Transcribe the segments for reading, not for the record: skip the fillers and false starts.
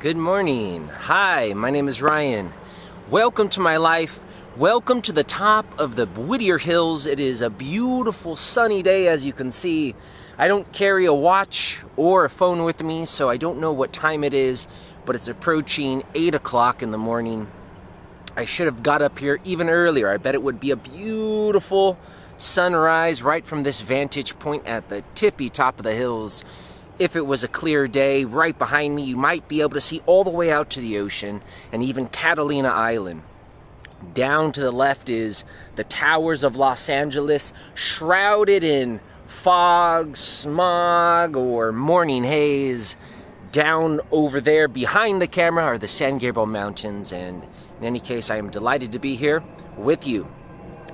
Good morning. Hi, my name is Ryan. Welcome to my life. Welcome to the top of the Whittier Hills. It is a beautiful sunny day, as you can see. I don't carry a watch or a phone with me, so I don't know what time it is, but it's approaching 8 o'clock in the morning. I should have got up here even earlier. I bet it would be a beautiful sunrise right from this vantage point at the tippy top of the hills. If it was a clear day, right behind me, you might be able to see all the way out to the ocean and even Catalina Island. Down to the left is the towers of Los Angeles, shrouded in fog, smog, or morning haze. Down over there behind the camera are the San Gabriel Mountains, and in any case, I am delighted to be here with you.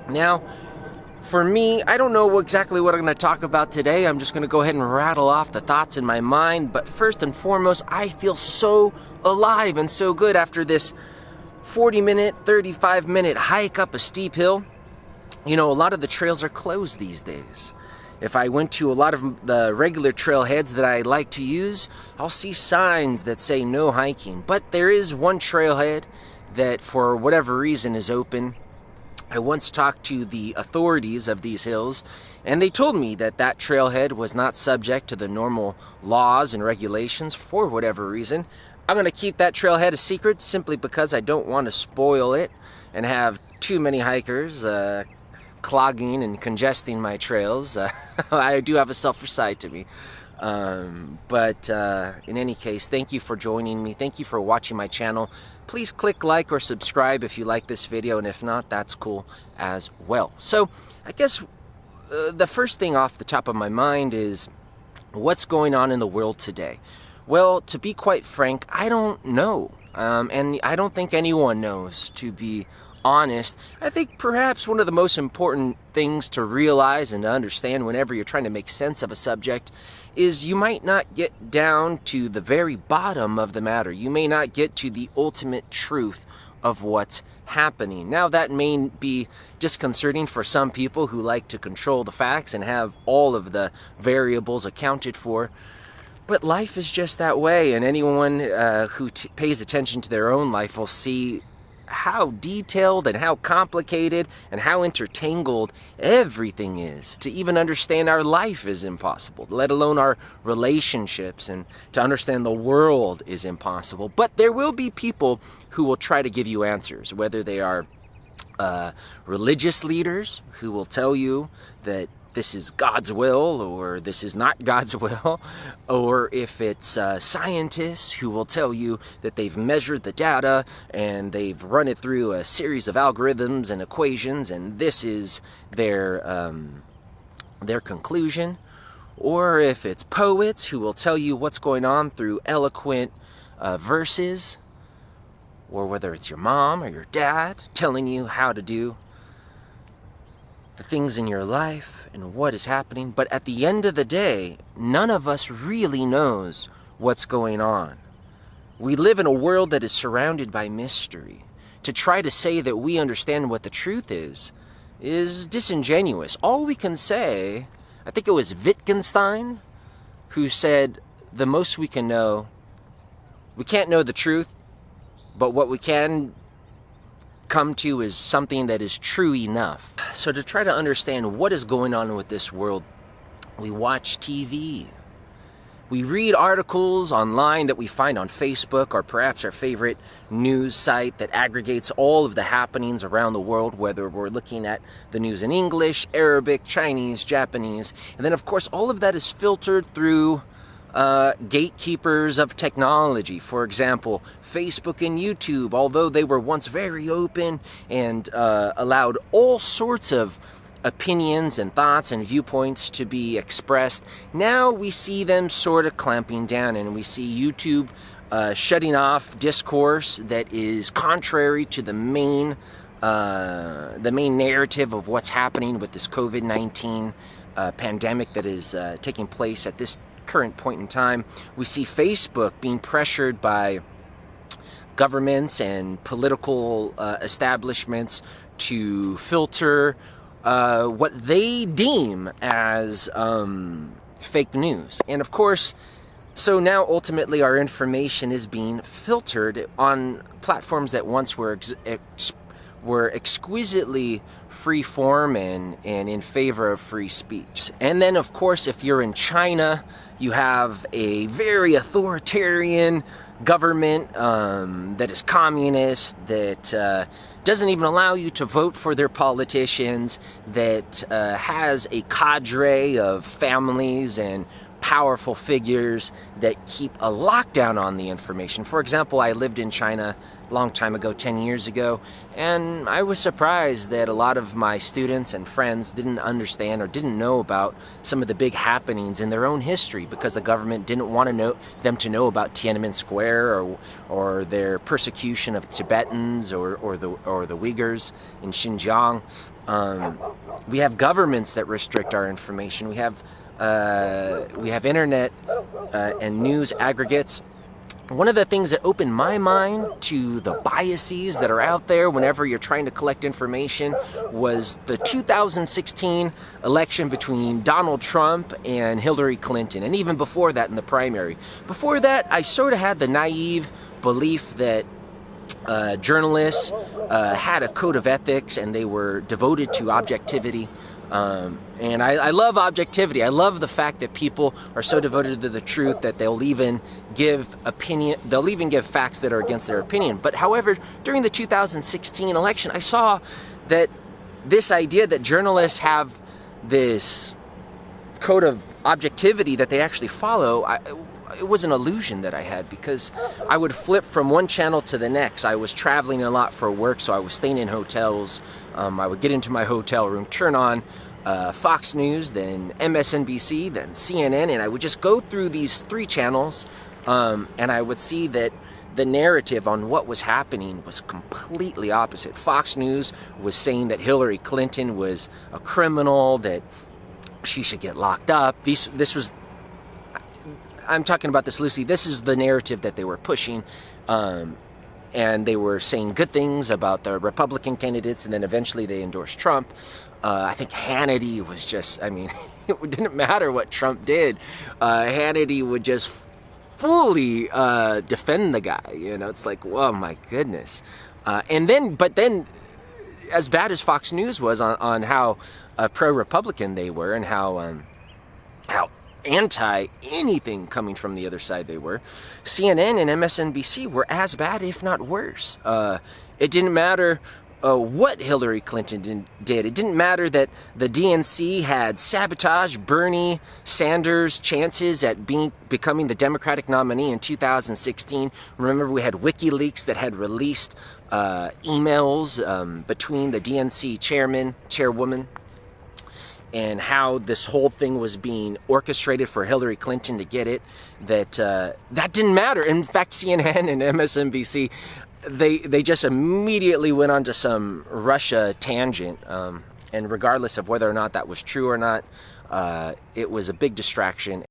Now, for me, I don't know exactly what I'm going to talk about today. I'm just going to go ahead and rattle off the thoughts in my mind. But first and foremost, I feel so alive and so good after this 40-minute, 35-minute hike up a steep hill. You know, a lot of the trails are closed these days. If I went to a lot of the regular trailheads that I like to use, I'll see signs that say no hiking. But there is one trailhead that, for whatever reason, is open. I once talked to the authorities of these hills, and they told me that that trailhead was not subject to the normal laws and regulations for whatever reason. I'm going to keep that trailhead a secret simply because I don't want to spoil it and have too many hikers clogging and congesting my trails. I do have a selfish side to me. But in any case, thank you for joining me. Thank you for watching my channel. Please click like or subscribe if you like this video, and if not, that's cool as well. So I guess the first thing off the top of my mind is what's going on in the world today. Well, to be quite frank, I don't know. And I don't think anyone knows, to be honest. I think perhaps one of the most important things to realize and to understand whenever you're trying to make sense of a subject is you might not get down to the very bottom of the matter. You may not get to the ultimate truth of what's happening. Now, that may be disconcerting for some people who like to control the facts and have all of the variables accounted for. But life is just that way, and anyone who pays attention to their own life will see how detailed and how complicated and how intertangled everything is. To even understand our life is impossible, let alone our relationships, and to understand the world is impossible. But there will be people who will try to give you answers, whether they are religious leaders who will tell you that this is God's will or this is not God's will, or if it's scientists who will tell you that they've measured the data and they've run it through a series of algorithms and equations and this is their conclusion, or if it's poets who will tell you what's going on through eloquent verses, or whether it's your mom or your dad telling you how to do the things in your life and what is happening. But at the end of the day, none of us really knows what's going on. We live in a world that is surrounded by mystery. To try to say that we understand what the truth is disingenuous. All we can say, I think it was Wittgenstein who said, the most we can know, we can't know the truth, but what we can come to is something that is true enough. So to try to understand what is going on with this world, we watch TV. We read articles online that we find on Facebook, or perhaps our favorite news site that aggregates all of the happenings around the world, whether we're looking at the news in English, Arabic, Chinese, Japanese. And then, of course, all of that is filtered through gatekeepers of technology. For example, Facebook and YouTube, although they were once very open and allowed all sorts of opinions and thoughts and viewpoints to be expressed, now we see them sort of clamping down, and we see YouTube shutting off discourse that is contrary to the main narrative of what's happening with this COVID-19 pandemic that is taking place at this current point in time. We see Facebook being pressured by governments and political establishments to filter what they deem as fake news. And of course, So now ultimately our information is being filtered on platforms that once were exquisitely free form and in favor of free speech. And then of course if you're in China, you have a very authoritarian government that is communist, that doesn't even allow you to vote for their politicians, that has a cadre of families and powerful figures that keep a lockdown on the information. For example, I lived in China a long time ago, 10 years ago, and I was surprised that a lot of my students and friends didn't understand or didn't know about some of the big happenings in their own history because the government didn't want them to know about Tiananmen Square or their persecution of Tibetans or the Uyghurs in Xinjiang. We have governments that restrict our information. We have internet and news aggregates. One of the things that opened my mind to the biases that are out there whenever you're trying to collect information was the 2016 election between Donald Trump and Hillary Clinton, and even before that in the primary. Before that, I sort of had the naive belief that journalists had a code of ethics and they were devoted to objectivity. And I love objectivity. I love the fact that people are so devoted to the truth that they'll even give facts that are against their opinion. But however, during the 2016 election, I saw that this idea that journalists have this code of objectivity that they actually follow, it was an illusion that I had, because I would flip from one channel to the next. I was traveling a lot for work, so I was staying in hotels. I would get into my hotel room, turn on Fox News, then MSNBC, then CNN, and I would just go through these three channels, and I would see that the narrative on what was happening was completely opposite. Fox News was saying that Hillary Clinton was a criminal, that she should get locked up. I'm talking about this loosely. This is the narrative that they were pushing, and they were saying good things about the Republican candidates, and then eventually they endorsed Trump. I think Hannity was just, it didn't matter what Trump did. Hannity would just fully defend the guy. It's like, oh my goodness. But then, as bad as Fox News was on how pro-Republican they were and how anti anything coming from the other side they were, CNN and MSNBC were as bad, if not worse. It didn't matter what Hillary Clinton did. It didn't matter that the DNC had sabotaged Bernie Sanders' chances at becoming the Democratic nominee in 2016. Remember, we had WikiLeaks that had released emails between the DNC chairwoman, and how this whole thing was being orchestrated for Hillary Clinton to get it, that didn't matter. In fact, CNN and MSNBC, they just immediately went on to some Russia tangent, and regardless of whether or not that was true or not, it was a big distraction.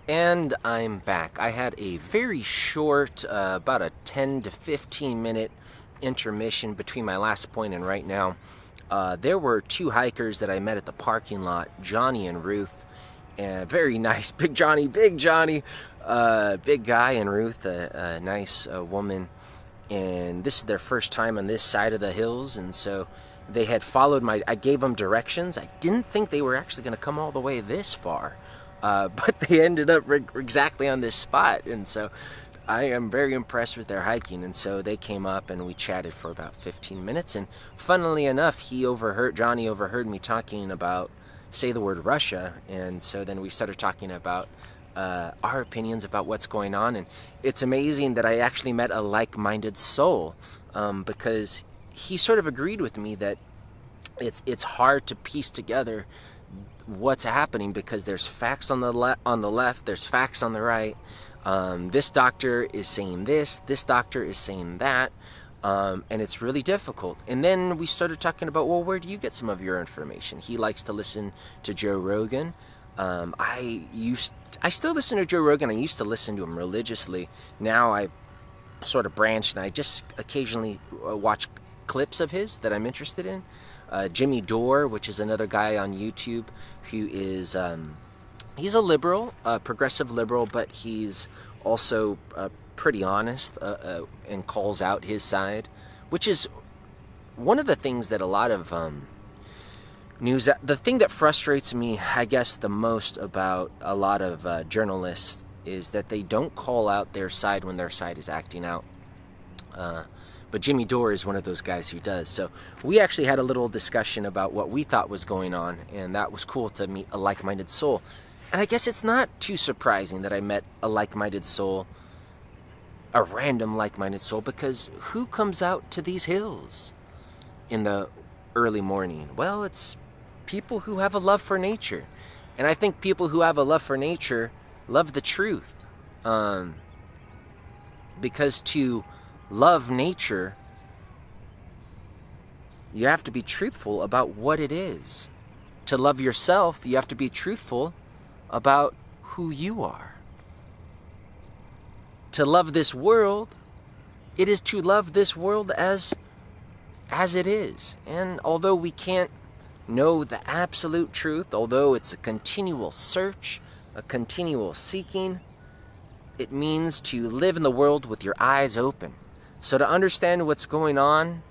And I'm back. I had a very short, about a 10 to 15 minute intermission between my last point and right now. There were two hikers that I met at the parking lot, Johnny and Ruth, and very nice, big Johnny, big guy, and Ruth, a nice woman, and this is their first time on this side of the hills, and so they had followed I gave them directions. I didn't think they were actually going to come all the way this far, but they ended up exactly on this spot, and so I am very impressed with their hiking. And so they came up and we chatted for about 15 minutes. And funnily enough, Johnny overheard me talking about, say the word Russia. And so then we started talking about our opinions about what's going on. And it's amazing that I actually met a like-minded soul, because he sort of agreed with me that it's hard to piece together what's happening, because there's facts on the left, there's facts on the right. This doctor is saying this doctor is saying that, and it's really difficult. And then we started talking about, well, where do you get some of your information? He likes to listen to Joe Rogan. I still listen to Joe Rogan. I used to listen to him religiously. Now I've sort of branched, and I just occasionally watch clips of his that I'm interested in. Jimmy Dore, which is another guy on YouTube who is He's a liberal, a progressive liberal, but he's also pretty honest and calls out his side, which is one of the things that a lot of news, the thing that frustrates me, I guess, the most about a lot of journalists is that they don't call out their side when their side is acting out. But Jimmy Dore is one of those guys who does. So we actually had a little discussion about what we thought was going on, and that was cool to meet a like-minded soul. And I guess it's not too surprising that I met a like-minded soul, a random like-minded soul, because who comes out to these hills in the early morning? Well, it's people who have a love for nature. And I think people who have a love for nature love the truth. Because to love nature, you have to be truthful about what it is. To love yourself, you have to be truthful about who you are. To love this world, it is to love this world as it is. And although we can't know the absolute truth, although it's a continual search, a continual seeking, it means to live in the world with your eyes open. So to understand what's going on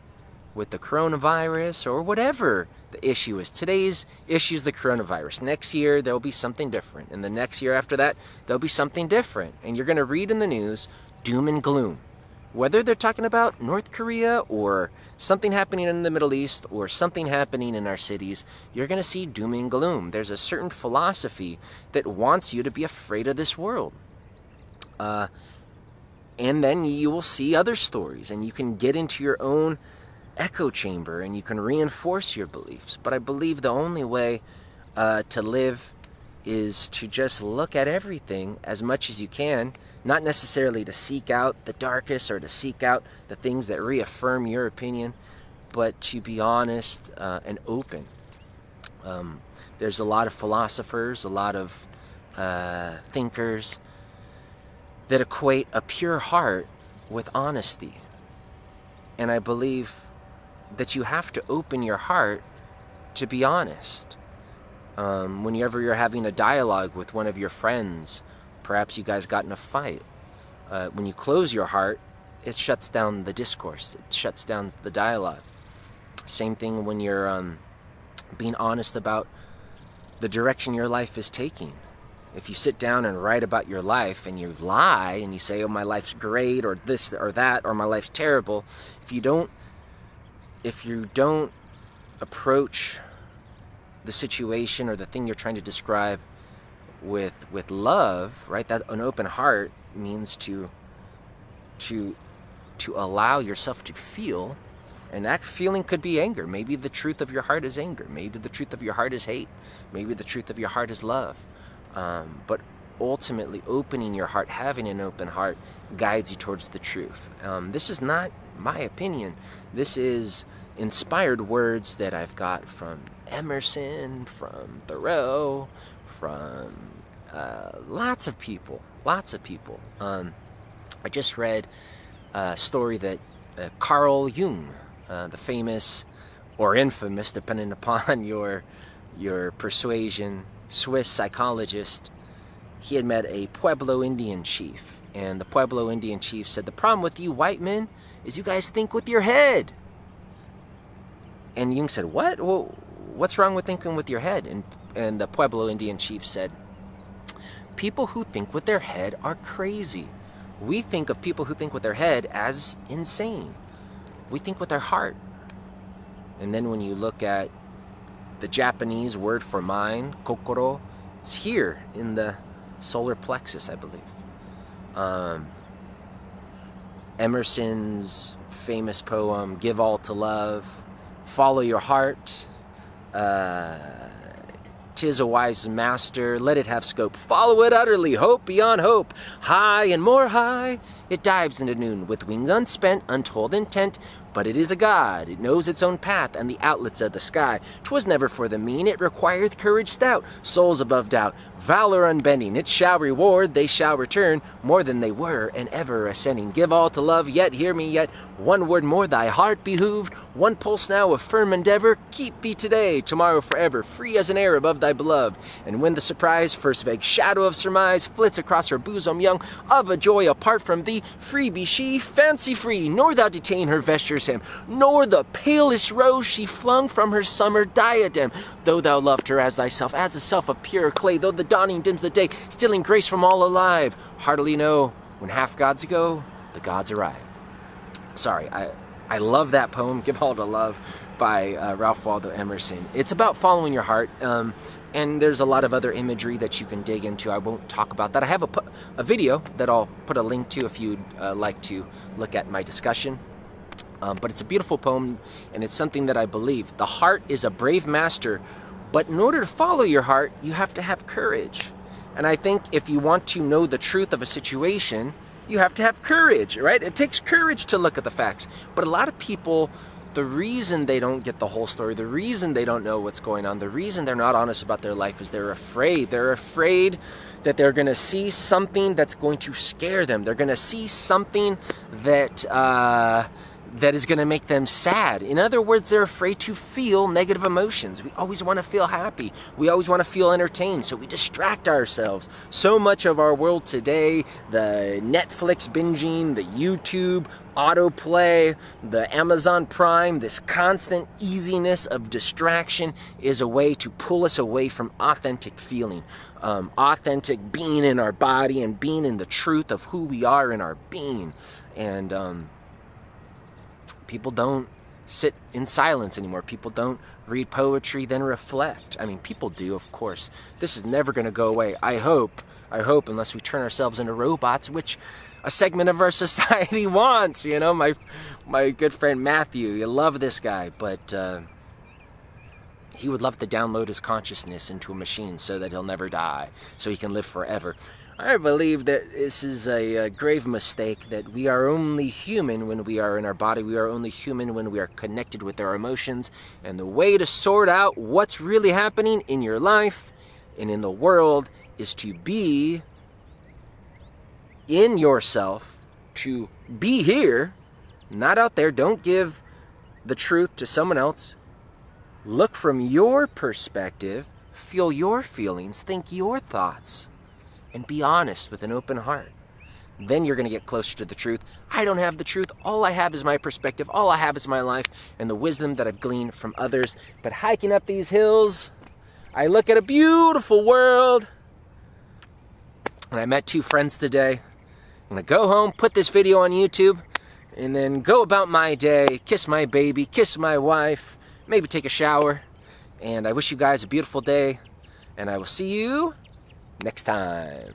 with the coronavirus or whatever the issue is. Today's issue is the coronavirus. Next year, there'll be something different. And the next year after that, there'll be something different. And you're going to read in the news doom and gloom. Whether they're talking about North Korea or something happening in the Middle East or something happening in our cities, you're going to see doom and gloom. There's a certain philosophy that wants you to be afraid of this world. And then you will see other stories, and you can get into your own echo chamber, and you can reinforce your beliefs. But I believe the only way to live is to just look at everything as much as you can, not necessarily to seek out the darkest or to seek out the things that reaffirm your opinion, but to be honest and open. There's a lot of philosophers, a lot of thinkers that equate a pure heart with honesty. And I believe that you have to open your heart to be honest. Whenever you're having a dialogue with one of your friends, perhaps you guys got in a fight. When you close your heart, it shuts down the discourse. It shuts down the dialogue. Same thing when you're being honest about the direction your life is taking. If you sit down and write about your life and you lie and you say, oh, my life's great or this or that or my life's terrible, if you don't approach the situation or the thing you're trying to describe with love, right? That an open heart means to allow yourself to feel, and that feeling could be anger. Maybe the truth of your heart is anger. Maybe the truth of your heart is hate. Maybe the truth of your heart is love. But ultimately, opening your heart, having an open heart, guides you towards the truth. This is not my opinion. This is inspired words that I've got from Emerson, from Thoreau, from lots of people. I just read a story that Carl Jung, the famous or infamous, depending upon your persuasion, Swiss psychologist, he had met a Pueblo Indian chief, and the Pueblo Indian chief said, the problem with you white men is you guys think with your head. And Jung said, what? Well, what's wrong with thinking with your head? And the Pueblo Indian chief said, people who think with their head are crazy. We think of people who think with their head as insane. We think with our heart. And then when you look at the Japanese word for mind, kokoro, it's here in the solar plexus, I believe. Emerson's famous poem, Give All to Love, Follow Your Heart, 'Tis a wise master, let it have scope, follow it utterly, hope beyond hope, high and more high, it dives into noon with wings unspent, untold intent, But it is a god, it knows its own path and the outlets of the sky. 'Twas never for the mean, it requireth courage stout, souls above doubt, valor unbending. It shall reward, they shall return, more than they were, and ever ascending. Give all to love, yet hear me, yet one word more thy heart behooved. One pulse now of firm endeavor, keep thee today, tomorrow forever, free as an air above thy beloved. And when the surprise, first vague shadow of surmise, flits across her bosom young, of a joy apart from thee, free be she, fancy free, nor thou detain her vesture's hem, nor the palest rose she flung from her summer diadem. Though thou loved her as thyself, as a self of pure clay, though the dawning dims the day, stealing grace from all alive, heartily know, when half gods go, the gods arrive. Sorry, I love that poem, Give All to Love, by Ralph Waldo Emerson. It's about following your heart, and there's a lot of other imagery that you can dig into. I won't talk about that. I have a video that I'll put a link to if you'd like to look at my discussion. But it's a beautiful poem, and it's something that I believe. The heart is a brave master, but in order to follow your heart, you have to have courage. And I think if you want to know the truth of a situation, you have to have courage, right? It takes courage to look at the facts. But a lot of people, the reason they don't get the whole story, the reason they don't know what's going on, the reason they're not honest about their life is they're afraid. They're afraid that they're going to see something that's going to scare them. They're going to see something that is going to make them sad. In other words, they're afraid to feel negative emotions. We always want to feel happy. We always want to feel entertained, so we distract ourselves. So much of our world today, the Netflix binging, the YouTube autoplay, the Amazon Prime, this constant easiness of distraction is a way to pull us away from authentic feeling, authentic being in our body and being in the truth of who we are in our being. And people don't sit in silence anymore. People don't read poetry, then reflect. I mean, people do, of course. This is never going to go away. I hope, unless we turn ourselves into robots, which a segment of our society wants. You know, my good friend Matthew, you love this guy, but he would love to download his consciousness into a machine so that he'll never die, so he can live forever. I believe that this is a grave mistake, that we are only human when we are in our body. We are only human when we are connected with our emotions. And the way to sort out what's really happening in your life and in the world is to be in yourself, to be here, not out there. Don't give the truth to someone else. Look from your perspective, feel your feelings, think your thoughts, and be honest with an open heart. Then you're going to get closer to the truth. I don't have the truth. All I have is my perspective. All I have is my life and the wisdom that I've gleaned from others. But hiking up these hills, I look at a beautiful world. And I met two friends today. I'm going to go home, put this video on YouTube, and then go about my day, kiss my baby, kiss my wife, maybe take a shower. And I wish you guys a beautiful day. And I will see you next time.